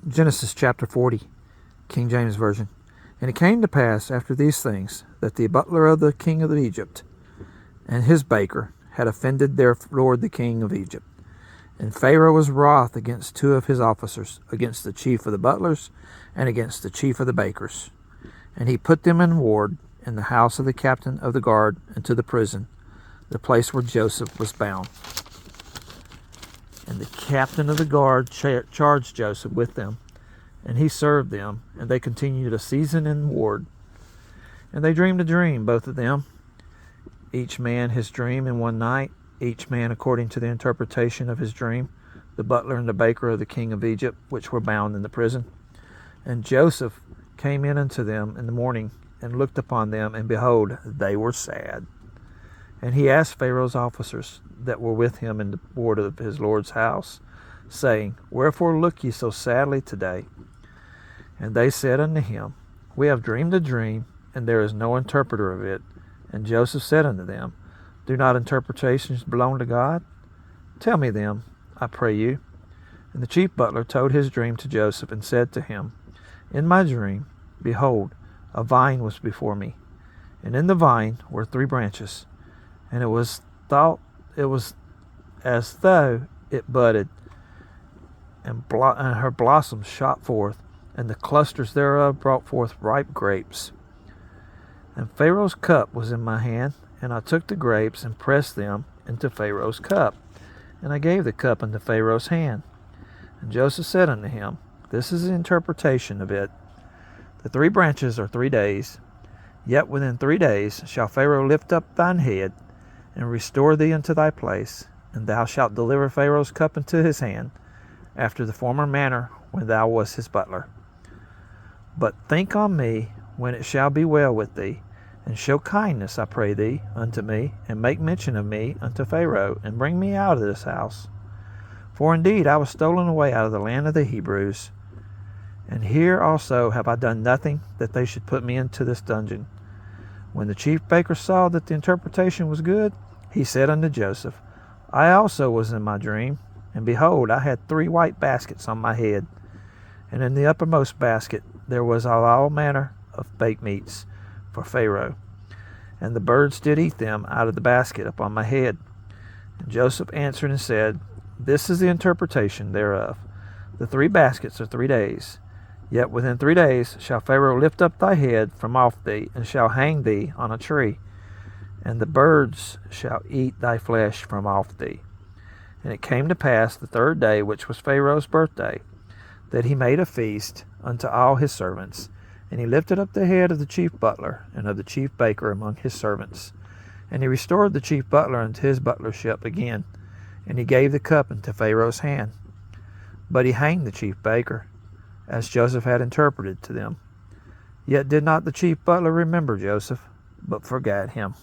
Genesis chapter 40, King James Version. And it came to pass after these things that the butler of the king of Egypt and his baker had offended their lord the king of Egypt. And Pharaoh was wroth against two of his officers, against the chief of the butlers and against the chief of the bakers. And he put them in ward in the house of the captain of the guard into the prison, the place where Joseph was bound. And the captain of the guard charged Joseph with them, and he served them, and they continued a season in ward. And they dreamed a dream, both of them, each man his dream in one night, each man according to the interpretation of his dream, the butler and the baker of the king of Egypt, which were bound in the prison. And Joseph came in unto them in the morning, and looked upon them, and behold, they were sad. And he asked Pharaoh's officers that were with him in the ward of his lord's house, saying, Wherefore look ye so sadly today? And they said unto him, We have dreamed a dream, and there is no interpreter of it. And Joseph said unto them, Do not interpretations belong to God? Tell me them, I pray you. And the chief butler told his dream to Joseph, and said to him, In my dream, behold, a vine was before me, and in the vine were 3 branches, and it was as though it budded, and her blossoms shot forth, and the clusters thereof brought forth ripe grapes. And Pharaoh's cup was in my hand, and I took the grapes and pressed them into Pharaoh's cup, and I gave the cup into Pharaoh's hand. And Joseph said unto him, This is the interpretation of it. The 3 branches are 3 days, yet within 3 days shall Pharaoh lift up thine head, and restore thee unto thy place, and thou shalt deliver Pharaoh's cup into his hand, after the former manner when thou wast his butler. But think on me when it shall be well with thee, and show kindness, I pray thee, unto me, and make mention of me unto Pharaoh, and bring me out of this house. For indeed I was stolen away out of the land of the Hebrews, and here also have I done nothing that they should put me into this dungeon. When the chief baker saw that the interpretation was good, he said unto Joseph, I also was in my dream, and behold, I had 3 white baskets on my head, and in the uppermost basket there was all manner of baked meats for Pharaoh, and the birds did eat them out of the basket upon my head. And Joseph answered and said, This is the interpretation thereof. The 3 baskets are 3 days, yet within 3 days shall Pharaoh lift up thy head from off thee, and shall hang thee on a tree, and the birds shall eat thy flesh from off thee. And it came to pass the 3rd day, which was Pharaoh's birthday, that he made a feast unto all his servants, and he lifted up the head of the chief butler and of the chief baker among his servants. And he restored the chief butler unto his butlership again, and he gave the cup into Pharaoh's hand. But he hanged the chief baker, as Joseph had interpreted to them. Yet did not the chief butler remember Joseph, but forgat him.